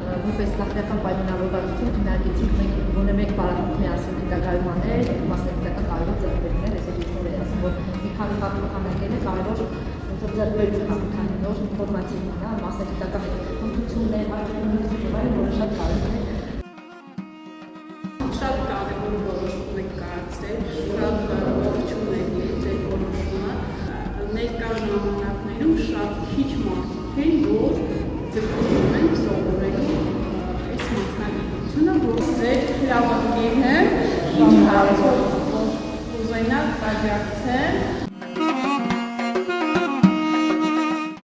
որպես նախնական պայմանավորվածություն քննարկեցինք մենք գոնե մեկ պարագայում միասին գիտակայմաններ, մասնագիտական կարևոր ձեռքբերումներ, այսօր որ ասեմ, որ մի քանի հատկանեկել է կարևոր ձեռքբերում քանի նոր ինֆորմացիա, մասնագիտական հմտություններ, այլ որը շատ կարևոր է։ Շատ կարևոր որոշում եք կայացրել, շատ ողջունում եք ձեր որոշումը։ Ներկա ժամանակներում շատ քիչ մարդիկ են, որ ձգտում են սովորելու այս մասնագիտությունը, որ ձեր հրավիրելն է, ինչ հարցով կուզենաք աջակցել